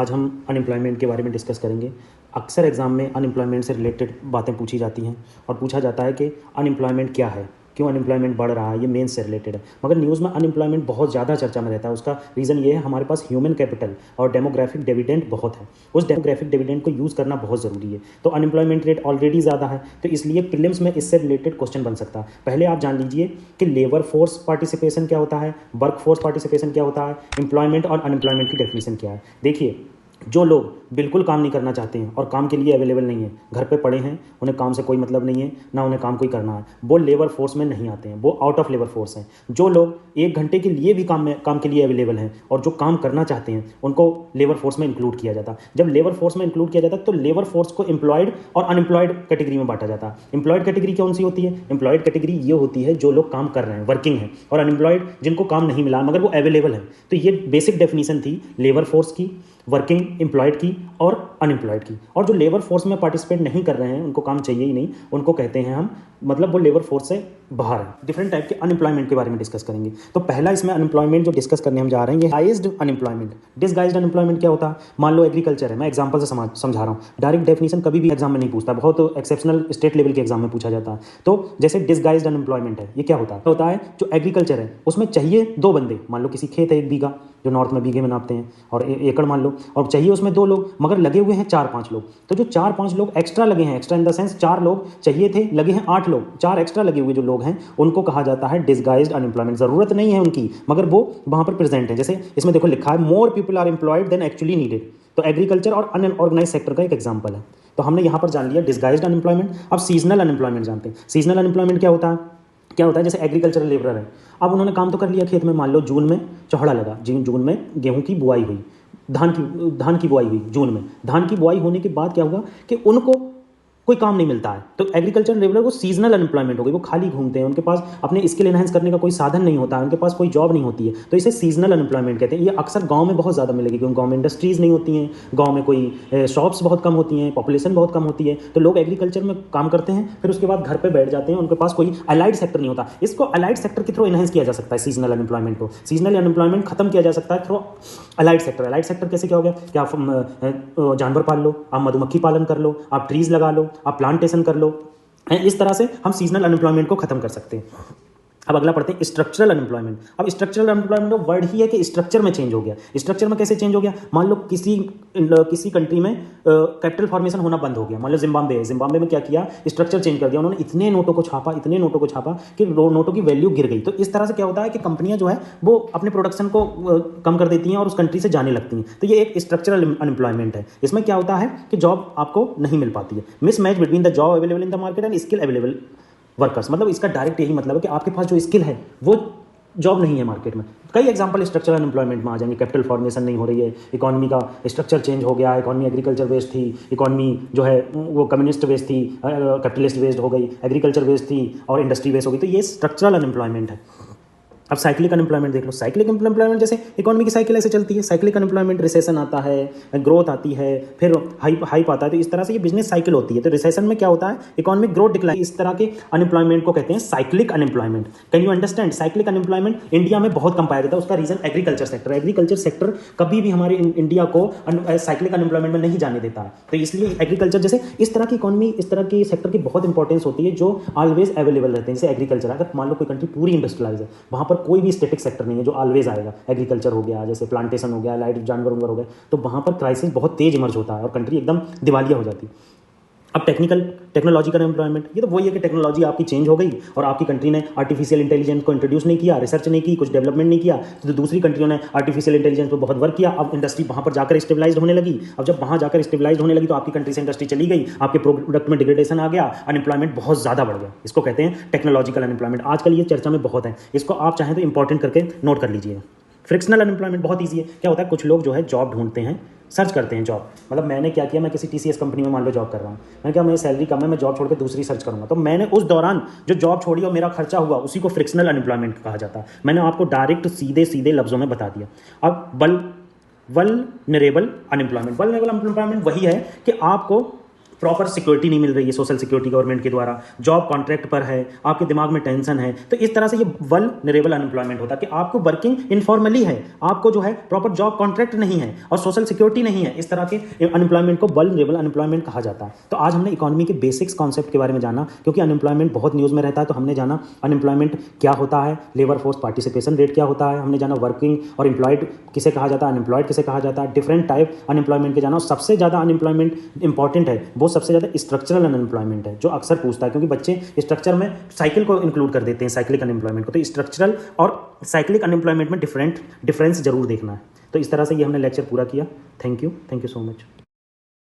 आज हम अनएम्प्लॉयमेंट के बारे में डिस्कस करेंगे। अक्सर एग्ज़ाम में अनएम्प्लॉयमेंट से रिलेटेड बातें पूछी जाती हैं और पूछा जाता है कि अनएम्प्लॉयमेंट क्या है, क्यों अनएम्प्लॉयमेंट बढ़ रहा है, ये मेंस से रिलेटेड है। मगर न्यूज़ में अनएम्प्लॉयमेंट बहुत ज़्यादा चर्चा में रहता है। उसका रीज़न ये है, हमारे पास ह्यूमन कैपिटल और डेमोग्राफिक डिविडेंड बहुत है। उस डेमोग्राफिक डिविडेंड को यूज़ करना बहुत ज़रूरी है। तो अनएम्प्लॉयमेंट रेट ऑलरेडी ज़्यादा है, तो इसलिए प्रीलिम्स में इससे रिलेटेड क्वेश्चन बन सकता है। पहले आप जान लीजिए कि लेबर फोर्स पार्टिसिपेशन क्या होता है, वर्क फोर्स पार्टिसिपेशन क्या होता है, एम्प्लॉयमेंट और अनएम्प्लॉयमेंट की डेफिनेशन क्या है। देखिए, जो लोग बिल्कुल काम नहीं करना चाहते हैं और काम के लिए अवेलेबल नहीं है, घर पे पड़े हैं, उन्हें काम से कोई मतलब नहीं है, ना उन्हें काम कोई करना है, वो लेबर फोर्स में नहीं आते हैं, वो आउट ऑफ लेबर फोर्स हैं। जो लोग 1 घंटे के लिए भी काम के लिए अवेलेबल हैं और जो काम करना चाहते हैं, उनको लेबर फोर्स में इंक्लूड किया जाता है। जब लेबर फोर्स में इंक्लूड किया जाता है तो लेबर फोर्स को एम्प्लॉयड और अनएम्प्लॉयड कैटेगरी में बांटा जाता है। एम्प्लॉयड कैटेगरी कौन सी होती है? एम्प्लॉयड कैटेगरी ये होती है जो लोग काम कर रहे हैं, वर्किंग है, और अनएम्प्लॉयड जिनको काम नहीं मिला मगर वो अवेलेबल है। तो ये बेसिक डेफिनेशन थी लेबर फोर्स की, वर्किंग एम्प्लॉयड की और अनएम्प्लॉयड की। और जो लेबर फोर्स में पार्टिसिपेट नहीं कर रहे हैं, उनको काम चाहिए ही नहीं, उनको कहते हैं हम, मतलब वो लेबर फोर्स से बाहर है। डिफरेंट टाइप के अनएम्प्लॉयमेंट के बारे में डिस्कस करेंगे। तो पहला इसमें अनएम्प्लॉयमेंट जो डिस्कस करने हम जा रहे हैं, ये डिसगाइज्ड अनएम्प्लॉयमेंट। डिसगाइज्ड अनएम्प्लॉयमेंट क्या होता है? मान लो एग्रीकल्चर है, मैं एग्जांपल से समझा रहा हूँ, डायरेक्ट डेफिनेशन कभी भी एग्जाम में नहीं पूछता, बहुत एक्सेप्शनल स्टेट लेवल के एग्जाम में पूछा जाता है। तो जैसे डिसगाइज्ड अनएम्प्लॉयमेंट है, ये क्या होता है? जो एग्रीकल्चर है उसमें चाहिए 2 बंदे, मान लो किसी खेत है 1 बीघा, जो नॉर्थ में बीघे में नापते हैं, और एकड़ मान लो, और चाहिए उसमें 2 लोग, मगर लगे हुए हैं 4-5 लोग। तो जो 4-5 लोग एक्स्ट्रा लगे हैं, एक्स्ट्रा इन द सेंस 4 लोग चाहिए थे, लगे हैं 8 लोग, 4 एक्स्ट्रा लगे हुए जो लोग हैं, उनको कहा जाता है डिसगाइज्ड अनएम्प्लॉयमेंट। जरूरत नहीं है उनकी, मगर वो वहां पर प्रेजेंट है। जैसे इसमें देखो लिखा है, more people are employed than actually needed. तो एग्रीकल्चर और अनऑर्गेनाइज सेक्टर का एक एग्जाम्पल है। तो हमने यहाँ पर जान लिया डिसगाइज्ड अनएम्प्लॉयमेंट। अब सीजनल अनएम्प्लॉयमेंट जानते हैं। सीजनल अनएम्प्लॉयमेंट क्या होता है? जैसे एग्रीकल्चरल लेबरर है, अब उन्होंने काम तो कर लिया खेत में, मान लो जून में चौहड़ा लगा, जून में गेहूं की बुआई हुई, धान की बुआई हुई जून में। धान की बुआई होने के बाद क्या हुआ कि उनको कोई काम नहीं मिलता है, तो एग्रीकल्चर लेबर को सीजनल अनएम्प्लॉयमेंट हो गई। वो खाली घूमते हैं, उनके पास अपने स्किल एनहांस करने का कोई साधन नहीं होता है, उनके पास कोई जॉब नहीं होती है, तो इसे सीजनल अनएम्प्लॉयमेंट कहते हैं। ये अक्सर गांव में बहुत ज़्यादा मिलेगी, क्योंकि गांव में इंडस्ट्रीज़ नहीं होती हैं, गांव में कोई शॉप्स बहुत कम होती हैं, पॉपुलेशन बहुत कम होती है, तो लोग एग्रीकल्चर में काम करते हैं, फिर उसके बाद घर पर बैठ जाते हैं, उनके पास कोई अलाइड सेक्टर नहीं होता। इसको अलाइड सेक्टर के थ्रू एनहांस किया जा सकता है। सीजनल अनएम्प्लॉयमेंट को, सीजनल अनएम्प्लॉयमेंट खत्म किया जा सकता है through allied sector. Allied sector कैसे क्या हो गया कि आप जानवर पाल लो, आप मधुमक्खी पालन कर लो, आप ट्रीज लगा लो, आप प्लांटेशन कर लो। इस तरह से हम सीजनल अनएम्प्लॉयमेंट को खत्म कर सकते हैं। अब अगला पढ़ते हैं स्ट्रक्चरल अनएम्प्लॉयमेंट। अब स्ट्रक्चरल अनएम्प्लॉयमेंट का वर्ड ही है कि स्ट्रक्चर में चेंज हो गया। स्ट्रक्चर में कैसे चेंज हो गया? मान लो किसी कंट्री में कैपिटल फॉर्मेशन होना बंद हो गया। मान लो जिम्बाब्वे है, जिम्बाब्वे में क्या किया, स्ट्रक्चर चेंज कर दिया उन्होंने, इतने नोटों को छापा कि नोटों की वैल्यू गिर गई। तो इस तरह से क्या होता है कि कंपनियां जो है वो अपने प्रोडक्शन को कम कर देती हैं और उस कंट्री से जाने लगती हैं। तो ये एक स्ट्रक्चरल अनएम्प्लॉयमेंट है। इसमें क्या होता है कि जॉब आपको नहीं मिल पाती है। Mismatch between the job available in the market and skill available workers. मतलब इसका डायरेक्ट यही मतलब है कि आपके पास जो स्किल है वो जॉब नहीं है मार्केट में। कई एग्जांपल स्ट्रक्चरल अनएम्प्लॉयमेंट में आ जाएंगे। कैपिटल फॉर्मेशन नहीं हो रही है, इकोनॉमी का स्ट्रक्चर चेंज हो गया, इकोनॉमी एग्रीकल्चर बेस्ड थी, इकोनॉमी जो है वो कम्युनिस्ट बेस्ड थी, कैपिटलिस्ट बेस्ड हो गई, एग्रीकल्चर बेस्ड थी और इंडस्ट्री बेस्ड हो गई। तो ये स्ट्रक्चरल अनएम्प्लॉयमेंट है। अब साइक्लिक अनएम्प्लॉयमेंट देख लो। साइक्लिक अनएम्प्लॉयमेंट जैसे इकोनॉमी की साइकिल ऐसे चलती है। साइक्लिक अनएम्प्लॉयमेंट, रिसेशन आता है, ग्रोथ आती है, फिर हाइप आता है। तो इस तरह से ये बिजनेस साइकिल होती है। तो रिसेशन में क्या होता है, इकोनॉमिक ग्रोथ डिक्लाइन। इस तरह के अनएम्प्लॉयमेंट को कहते हैं cyclic unemployment. Can you understand? Cyclic unemployment India में बहुत कम पाया जाता है। उसका reason agriculture sector. Agriculture sector कभी भी हमारे इंडिया को साइक्लिक अनएम्प्लॉयमेंट में नहीं जाने देता है। तो इसलिए एग्रीकल्चर जैसे इस तरह की इकोनॉमी, इस तरह की सेक्टर की बहुत इंपॉर्टेंस होती है जो ऑलवेज अवेलेबल रहते हैं। जैसे एग्रीकल्चर, अगर मान लो कोई कंट्री पूरी इंडस्ट्रियलाइज है, वहां पर कोई भी स्टेटिक सेक्टर नहीं है जो ऑलवेज आएगा। एग्रीकल्चर हो गया, जैसे प्लांटेशन हो गया, लाइट जानवर हो गए, तो वहां पर क्राइसिस बहुत तेज इमर्ज होता है और कंट्री एकदम दिवालिया हो जाती है। अब टेक्नोलॉजी का एम्प्लॉयमेंट, ये तो वही है कि टेक्नोलॉजी आपकी चेंज हो गई और आपकी कंट्री ने आर्टिफिशियल इंटेलिजेंस को इंट्रोड्यूस नहीं किया, रिसर्च नहीं की, कुछ डेवलपमेंट नहीं किया, तो दूसरी कंट्रियों ने आर्टिफिशियल इंटेलिजेंस पर बहुत वर्क किया। अब इंडस्ट्री वहां पर जाकर स्टेबलाइज होने लगी। अब जब वहां जाकर स्टेबलाइज होने लगी तो आपकी कंट्री से इंडस्ट्री चली गई, आपके प्रोडक्ट में डिग्रेडेशन आ गया, अनएम्प्लॉयमेंट बहुत ज्यादा बढ़ गया। इसको कहते हैं टेक्नोलॉजिकल अनएम्प्लॉयमेंट। आजकल ये चर्चा में बहुत है, इसको आप चाहें तो इंपॉर्टेंट करके नोट कर लीजिए। फ्रिक्शनल अनएम्प्लॉयमेंट बहुत ईजी है। क्या होता है, कुछ लोग जो है जॉब ढूंढते हैं, सर्च करते हैं जॉब। मतलब मैंने क्या किया, मैं किसी टीसीएस कंपनी में मान लो जॉब कर रहा हूँ, मैंने कहा मेरी सैलरी कम है, मैं जॉब छोड़ के दूसरी सर्च करूंगा। तो मैंने उस दौरान जो जॉब छोड़ी और मेरा खर्चा हुआ, उसी को फ्रिक्शनल अनएम्प्लॉयमेंट कहा जाता है। मैंने आपको डायरेक्ट सीधे सीधे लफ्जों में बता दिया। अब वल्नरेबल अनएम्प्लॉयमेंट वही है कि आपको प्रॉपर सिक्योरिटी नहीं मिल रही है सोशल सिक्योरिटी गवर्नमेंट के द्वारा, जॉब कॉन्ट्रैक्ट पर है, आपके दिमाग में टेंशन है, तो इस तरह से ये वल्नरेबल अनएम्प्लॉयमेंट होता है कि आपको वर्किंग इनफॉर्मली है, आपको जो है प्रॉपर जॉब कॉन्ट्रैक्ट नहीं है और सोशल सिक्योरिटी नहीं है। इस तरह के अनएम्प्लॉयमेंट को वल्नरेबल अनएम्प्लॉयमेंट कहा जाता है। तो आज हमने इकोनॉमी के बेसिक्स कॉन्सेप्ट के बारे में जाना, क्योंकि अनएम्प्लॉयमेंट बहुत न्यूज़ में रहता है। तो हमने जाना अनएम्प्लॉयमेंट क्या होता है, लेबर फोर्स पार्टिसिपेशन रेट क्या होता है, हमने जाना वर्किंग और एम्प्लॉयड किसे कहा जाता है, अनएम्प्लॉयड किसे कहा जाता है, डिफरेंट टाइप अनएम्प्लॉयमेंट के जाना। और सबसे ज़्यादा अनएम्प्लॉयमेंट इंपॉर्टेंट है, वो सबसे ज़्यादा स्ट्रक्चरल अनएम्प्लॉयमेंट है, जो अक्सर पूछता है, क्योंकि बच्चे स्ट्रक्चर में साइकिल को इंक्लूड कर देते हैं, साइक्लिक अनएम्प्लॉयमेंट को। तो स्ट्रक्चरल और साइक्लिक अनएम्प्लॉयमेंट में डिफरेंस जरूर देखना है। तो इस तरह से ये हमने लेक्चर पूरा किया। Thank you so much.